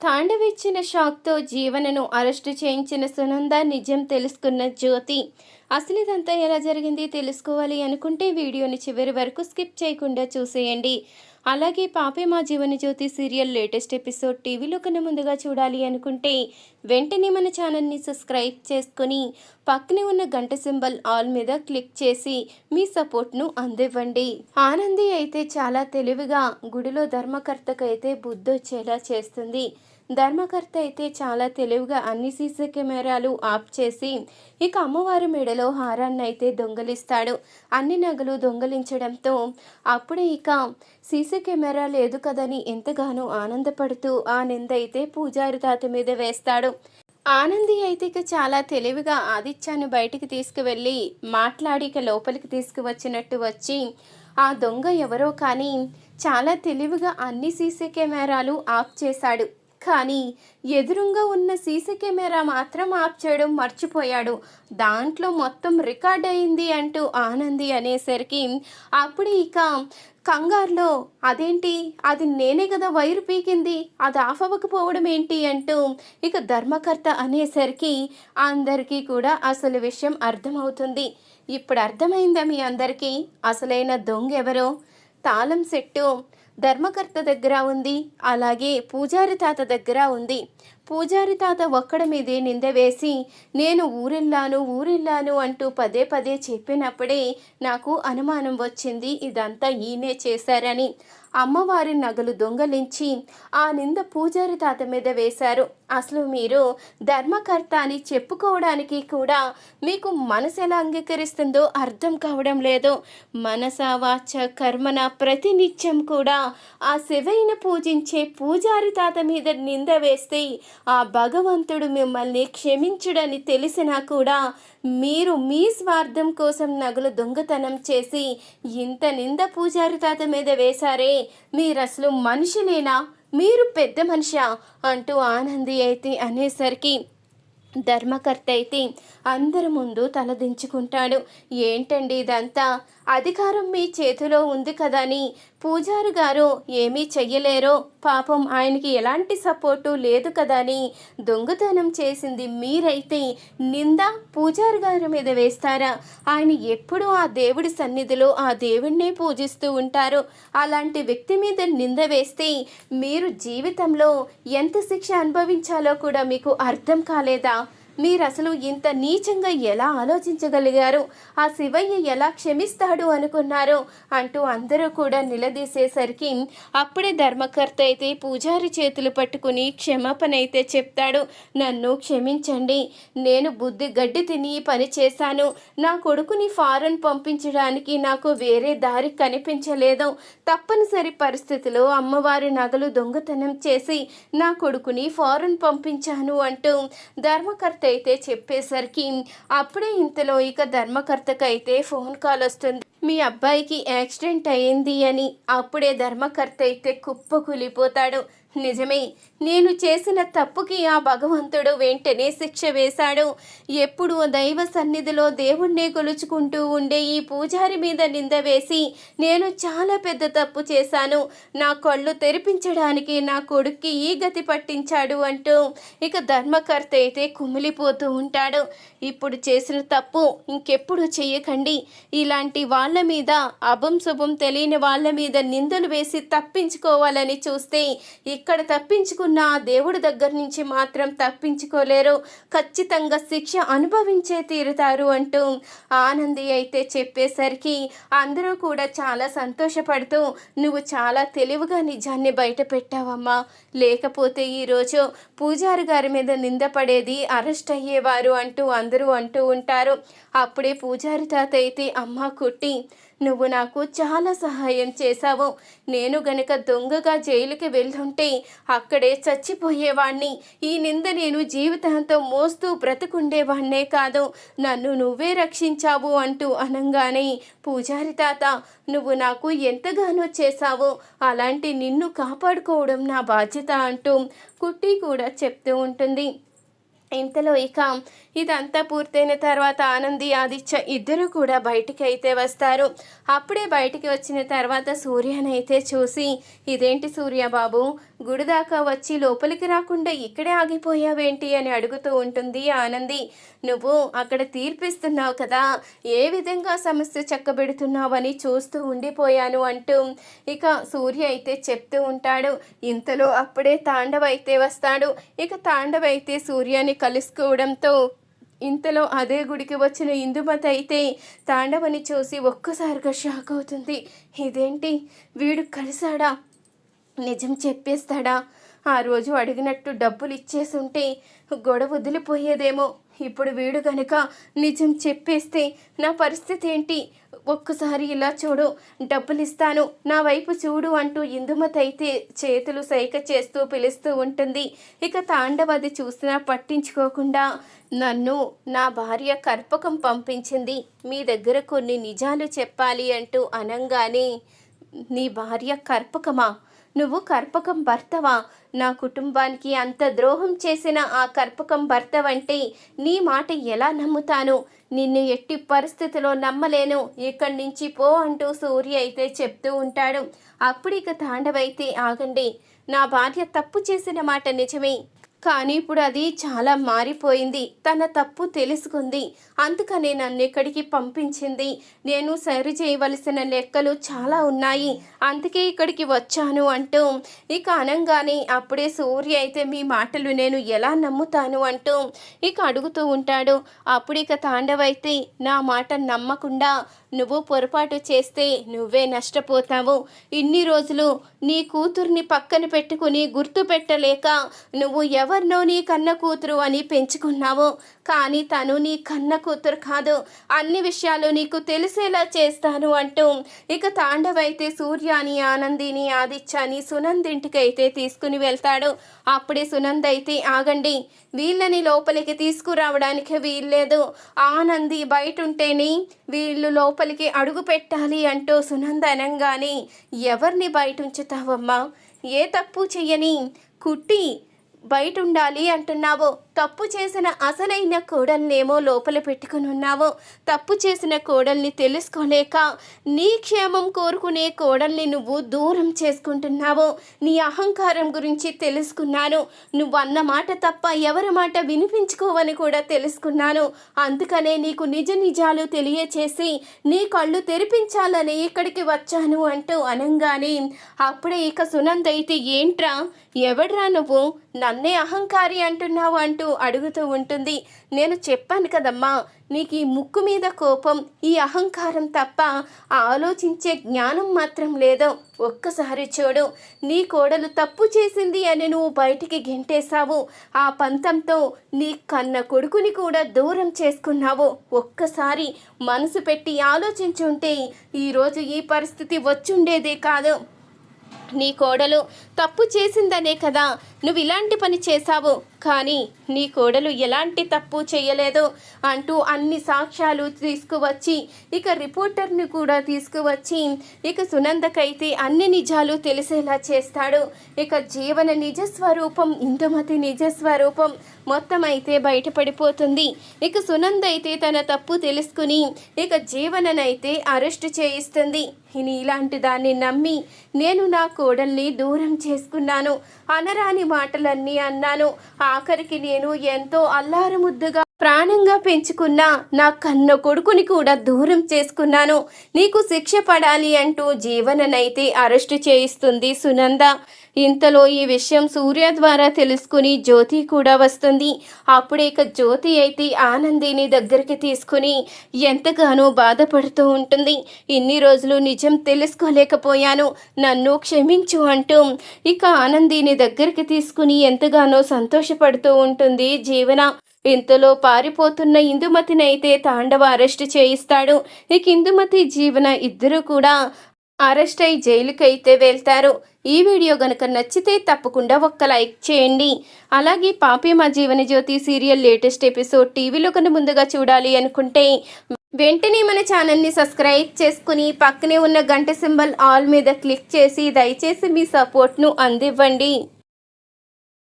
తాండవిచ్చిన షాక్తో జీవనను అరెస్టు చేయించిన సునంద నిజం తెలుసుకున్న జ్యోతి. అసలు ఇదంతా ఎలా జరిగింది తెలుసుకోవాలి అనుకుంటే వీడియోని చివరి వరకు స్కిప్ చేయకుండా చూసేయండి. అలాగే పాపే మా Jeevan Jyoti serial latest episode టీవీలో కన్నా ముందుగా చూడాలి అనుకుంటే వెంటనే మన ఛానల్ని సబ్స్క్రైబ్ చేసుకుని పక్కనే ఉన్న గంట సింబల్ ఆల్ మీద క్లిక్ చేసి మీ సపోర్ట్ను అందివ్వండి. ఆనంది అయితే చాలా తెలివిగా గుడిలో ధర్మకర్తకు అయితే బుద్ధొచ్చేలా చేస్తుంది. ధర్మకర్త అయితే చాలా తెలివిగా అన్ని సీసీ కెమెరాలు ఆఫ్ చేసి ఇక అమ్మవారి మెడలో హారాన్ని అయితే దొంగలిస్తాడు. అన్ని నగలు దొంగలించడంతో అప్పుడే ఇక సీసీ కెమెరా లేదు కదని ఎంతగానో ఆనందపడుతూ ఆ నింద అయితే పూజారి తాత మీద వేస్తాడు. ఆనంది అయితే ఇక చాలా తెలివిగా ఆదిత్యాన్ని బయటికి తీసుకువెళ్ళి మాట్లాడి ఇక లోపలికి తీసుకువచ్చినట్టు వచ్చి ఆ దొంగ ఎవరో కానీ చాలా తెలివిగా అన్ని సీసీ కెమెరాలు ఆఫ్ చేశాడు. కానీ ఎదురుగా ఉన్న సీసీ కెమెరా మాత్రం ఆఫ్ చేయడం మర్చిపోయాడు. దాంట్లో మొత్తం రికార్డ్ అయింది అంటూ ఆనంది అనేసరికి అప్పుడు ఇక కంగారులో అదేంటి, అది నేనే కదా వైరు పీకింది, అది ఆఫ్ అవ్వకపోవడం ఏంటి అంటూ ఇక ధర్మకర్త అనేసరికి అందరికీ కూడా అసలు విషయం అర్థమవుతుంది. ఇప్పుడు అర్థమైందా మీ అందరికీ అసలైన దొంగ ఎవరో? తాళం సెట్టు ధర్మకర్త దగ్గర ఉంది, అలాగే పూజారి తాత దగ్గర ఉంది. పూజారి తాత ఒక్కడ మీదే నింద వేసి నేను ఊరెళ్ళాను అంటూ పదే పదే చెప్పినప్పుడే నాకు అనుమానం వచ్చింది ఇదంతా ఈయనే చేశారని. అమ్మవారి నగలు దొంగలించి ఆ నింద పూజారి తాత మీద వేశారు. అసలు మీరు ధర్మకర్త అని చెప్పుకోవడానికి కూడా మీకు మనసు ఎలా అంగీకరిస్తుందో అర్థం కావడం లేదు. మనస వాచ కర్మన ప్రతినిత్యం కూడా ఆ శివయ్యను పూజించే పూజారి తాత మీద నింద వేస్తే ఆ భగవంతుడు మిమ్మల్ని క్షమించుడని తెలిసినా కూడా మీరు మీ స్వార్థం కోసం నగలు దొంగతనం చేసి ఇంత నింద పూజారి తాత మీద వేశారే, మీరసలు మనిషినేనా, మీరు పెద్ద మనిషా అంటూ ఆనంది అయితే అనేసరికి ధర్మకర్త అయితే అందరి ముందు తలదించుకుంటాడు. ఏంటండి ఇదంతా, అధికారం మీ చేతిలో ఉంది కదా అని పూజారి గారు ఏమీ చెయ్యలేరో, పాపం ఆయనకి ఎలాంటి సపోర్టు లేదు కదా అని దొంగతనం చేసింది మీరైతే నింద పూజారి గారి మీద వేస్తారా? ఆయన ఎప్పుడూ ఆ దేవుడి సన్నిధిలో ఆ దేవుడినే పూజిస్తూ ఉంటారు. అలాంటి వ్యక్తి మీద నింద వేస్తే మీరు జీవితంలో ఎంత శిక్ష అనుభవించాలో కూడా మీకు అర్థం కాలేదా? మీరు అసలు ఇంత నీచంగా ఎలా ఆలోచించగలిగారు? ఆ శివయ్య ఎలా క్షమిస్తాడు అనుకున్నారు అంటూ అందరూ కూడా నిలదీసేసరికి అప్పుడే ధర్మకర్త అయితే పూజారి చేతులు పట్టుకుని క్షమాపణ అయితే చెప్తాడు. నన్ను క్షమించండి, నేను బుద్ధి గడ్డి తిని పని చేశాను. నా కొడుకుని ఫారెన్ పంపించడానికి నాకు వేరే దారి కనిపించలేదు. తప్పనిసరి పరిస్థితిలో అమ్మవారి నగలు దొంగతనం చేసి నా కొడుకుని ఫారెన్ పంపించాను అంటూ ధర్మకర్త అయితే చెప్పేసరికి అప్పుడే ఇంతలో ఇక ధర్మకర్తకు అయితే ఫోన్ కాల్ వస్తుంది. మీ అబ్బాయికి యాక్సిడెంట్ అయింది అని. అప్పుడే ధర్మకర్త అయితే కుప్పకూలిపోతాడు. నిజమే, నేను చేసిన తప్పుకి ఆ భగవంతుడు వెంటనే శిక్ష వేశాడు. ఎప్పుడు దైవ సన్నిధిలో దేవుణ్ణే కొలుచుకుంటూ ఉండే ఈ పూజారి మీద నింద వేసి నేను చాలా పెద్ద తప్పు చేశాను. నా కళ్ళు తెరిపించడానికి నా కొడుక్కి ఈ గతి పట్టించాడు అంటూ ఇక ధర్మకర్త అయితే కుమిలిపోతూ ఉంటాడు. ఇప్పుడు చేసిన తప్పు ఇంకెప్పుడు చెయ్యకండి. ఇలాంటి వాళ్ళ మీద, అభం శుభం తెలియని వాళ్ళ మీద నిందలు వేసి తప్పించుకోవాలని చూస్తే ఇక్కడ తప్పించుకున్న ఆ దేవుడి దగ్గర నుంచి మాత్రం తప్పించుకోలేరు. ఖచ్చితంగా శిక్ష అనుభవించే తీరుతారు అంటూ ఆనంది అయితే చెప్పేసరికి అందరూ కూడా చాలా సంతోషపడుతూ నువ్వు చాలా తెలివిగా నిజాన్ని బయట పెట్టావమ్మా, లేకపోతే ఈరోజు పూజారి గారి మీద నిందపడేది, అరెస్ట్ అయ్యేవారు అంటూ అందరూ అంటూ ఉంటారు. అప్పుడే పూజారి తాత అయితే అమ్మ కుట్టి, నువ్వు నాకు చాలా సహాయం చేశావు. నేను గనక దొంగగా జైలుకి వెళ్తుంటే అక్కడే చచ్చిపోయేవాణ్ణి. ఈ నింద నేను జీవితాంతం మోస్తూ బ్రతుకుండేవాణ్ణే కాదు, నన్ను నువ్వే రక్షించావు అంటూ అనంగానే పూజారి తాత నువ్వు నాకు ఎంతగానో చేశావు, అలాంటి నిన్ను కాపాడుకోవడం నా బాధ్యత అంటూ కుట్టి కూడా చెప్తూ ఉంటుంది. ఇంతలో ఇక ఇదంతా పూర్తయిన తర్వాత ఆనంది ఆదిత్య ఇద్దరు కూడా బయటికి అయితే వస్తారు. అప్పుడే బయటికి వచ్చిన తర్వాత సూర్యనైతే చూసి, ఇదేంటి సూర్య బాబు, గుడి దాకా వచ్చి లోపలికి రాకుండా ఇక్కడే ఆగిపోయావేంటి అని అడుగుతూ ఉంటుంది ఆనంది. నువ్వు అక్కడ తీర్పిస్తున్నావు కదా, ఏ విధంగా సమస్య చక్కబెడుతున్నావని చూస్తూ ఉండిపోయాను అంటూ ఇక సూర్య అయితే చెప్తూ ఉంటాడు. ఇంతలో అప్పుడే తాండవ అయితే వస్తాడు. ఇక తాండవ అయితే సూర్యాని కలుసుకోవడంతో ఇంతలో అదే గుడికి వచ్చిన ఇందుమతి అయితే తాండవని చూసి ఒక్కసారిగా షాక్ అవుతుంది. ఇదేంటి, వీడు కలిశాడా, నిజం చెప్పేస్తాడా, ఆ రోజు అడిగినట్టు డబ్బులు ఇచ్చేసి ఉంటే గొడవ వదిలిపోయేదేమో, ఇప్పుడు వీడు గనుక నిజం చెప్పేస్తే నా పరిస్థితి ఏంటి, ఒక్కసారి ఇలా చూడు, డబ్బులు ఇస్తాను, నా వైపు చూడు అంటూ ఇందుమతి అయితే చేతులు సైగ చేస్తూ పిలుస్తూ ఉంటుంది. ఇక తాండవ అది చూసినా పట్టించుకోకుండా, నన్ను నా భార్య కర్పకం పంపించింది, మీ దగ్గర కొన్ని నిజాలు చెప్పాలి అంటూ అనంగానే, నీ భార్య కర్పకమా, నువ్వు కర్పకం భర్తవా, నా కుటుంబానికి అంత ద్రోహం చేసిన ఆ కర్పకం భర్తవంటే నీ మాట ఎలా నమ్ముతాను, నిన్ను ఎట్టి పరిస్థితిలో నమ్మలేను, ఇక్కడి నుంచి పో అంటూ సూర్య అయితే చెప్తూ ఉంటాడు. అప్పుడు ఇక తాండవైతే, ఆగండి, నా భార్య తప్పు చేసిన మాట నిజమే, కానీ ఇప్పుడు అది చాలా మారిపోయింది, తన తప్పు తెలుసుకుంది, అందుకనే నన్ను ఇక్కడికి పంపించింది, నేను సరి చేయవలసిన లెక్కలు చాలా ఉన్నాయి, అందుకే ఇక్కడికి వచ్చాను అంటూ ఇక అనంగానే అప్పుడే సూర్య అయితే, మీ మాటలు నేను ఎలా నమ్ముతాను అంటూ ఇక అడుగుతూ ఉంటాడు. అప్పుడు ఇక తాండవైతే, నా మాట నమ్మకుండా నువ్వు పొరపాటు చేస్తే నువ్వే నష్టపోతావు, ఇన్ని రోజులు నీ కూతుర్ని పక్కన పెట్టుకుని గుర్తు పెట్టలేక నువ్వు ఎవరినో నీ కన్న కూతురు అని పెంచుకున్నావు, కానీ తను నీ కన్న కూతురు కాదు, అన్ని విషయాలు నీకు తెలిసేలా చేస్తాను అంటూ ఇక తాండవైతే సూర్యాని, ఆనందిని, ఆదిత్యాని సునంద్ ఇంటికి అయితే తీసుకుని వెళ్తాడు. అప్పుడే సునంద్ అయితే, ఆగండి, వీళ్ళని లోపలికి తీసుకురావడానికి వీల్లేదు, ఆనంది బయట ఉంటేనే వీళ్ళు లోపలికి అడుగు పెట్టాలి అంటూ సునంద్ అనంగానే, ఎవరిని బయట ఉంచుతావమ్మా, ఏ తప్పు చెయ్యని కుట్టి బయట ఉండాలి అంటున్నావు, తప్పు చేసిన అసలైన కోడల్నేమో లోపల పెట్టుకుని ఉన్నావు, తప్పు చేసిన కోడల్ని తెలుసుకోలేక నీ క్షేమం కోరుకునే కోడల్ని నువ్వు దూరం చేసుకుంటున్నావు, నీ అహంకారం గురించి తెలుసుకున్నాను, నువ్వు అన్న మాట తప్ప ఎవరి మాట వినిపించుకోవని కూడా తెలుసుకున్నాను, అందుకనే నీకు నిజ నిజాలు తెలియచేసి నీ కళ్ళు తెరిపించాలని ఇక్కడికి వచ్చాను అంటూ అనంగానే అప్పుడే ఇక సునంద్ అయితే, ఏంట్రా, ఎవడ్రా నువ్వు, నన్నే అహంకారి అంటున్నావు అంటూ అడుగుతూ ఉంటుంది. నేను చెప్పాను కదమ్మా, నీకు ఈ ముక్కు మీద కోపం, ఈ అహంకారం తప్ప ఆలోచించే జ్ఞానం మాత్రం లేదు, ఒక్కసారి చూడు, నీ కోడలు తప్పు చేసింది అని నువ్వు బయటికి గెంటేశావు, ఆ పంతంతో నీ కన్న కొడుకుని కూడా దూరం చేసుకున్నావు, ఒక్కసారి మనసు పెట్టి ఆలోచించుంటే ఈరోజు ఈ పరిస్థితి వచ్చుండేదే కాదు, నీ కోడలు తప్పు చేసిందనే కదా నువ్వు ఇలాంటి పని చేశావు, కానీ నీ కోడలు ఎలాంటి తప్పు చేయలేదు అంటూ అన్ని సాక్ష్యాలు తీసుకువచ్చి ఇక రిపోర్టర్ని కూడా తీసుకువచ్చి ఇక సునందకైతే అన్ని నిజాలు తెలిసేలా చేస్తాడు. ఇక జీవన నిజస్వరూపం, ఇందుమతి నిజస్వరూపం మొత్తం అయితే బయటపడిపోతుంది. ఇక సునంద అయితే తన తప్పు తెలుసుకుని ఇక జీవననైతే అరెస్ట్ చేయిస్తుంది. ఇలాంటి దాన్ని నమ్మి నేను నా కోడల్ని దూరం చేసుకున్నాను, అనరాని మాటలన్నీ అన్నాను, ఆఖరికి నేను ఎంతో అల్లారు ముద్దుగా ప్రాణంగా పెంచుకున్న నా కన్న కొడుకుని కూడా దూరం చేసుకున్నాను, నీకు శిక్ష పడాలి అంటూ జీవననైతే అరెస్టు చేయిస్తుంది సునంద. ఇంతలో ఈ విషయం సూర్య ద్వారా తెలుసుకుని జ్యోతి కూడా వస్తుంది. అప్పుడే ఇక జ్యోతి అయితే ఆనందిని దగ్గరికి తీసుకుని ఎంతగానో బాధపడుతూ ఉంటుంది. ఇన్ని రోజులు నిజం తెలుసుకోలేకపోయాను, నన్ను క్షమించు అంటూ ఇక ఆనందిని దగ్గరికి తీసుకుని ఎంతగానో సంతోషపడుతూ ఉంటుంది జీవన. ఇంతలో పారిపోతున్న ఇందుమతిని అయితే తాండవ అరెస్ట్ చేయిస్తాడు. ఇక ఇందుమతి జీవన ఇద్దరు కూడా అరెస్ట్ అయి జైలుకి అయితే వెళ్తారు. ఈ వీడియో గనుక నచ్చితే తప్పకుండా ఒక్క లైక్ చేయండి. అలాగే పాపి మా Jeevan Jyoti serial latest episode టీవీలో కన్నా ముందుగా చూడాలి అనుకుంటే వెంటనే మన ఛానల్ని సబ్స్క్రైబ్ చేసుకుని పక్కనే ఉన్న గంట సింబల్ ఆల్ మీద క్లిక్ చేసి దయచేసి మీ సపోర్ట్ను అందివ్వండి.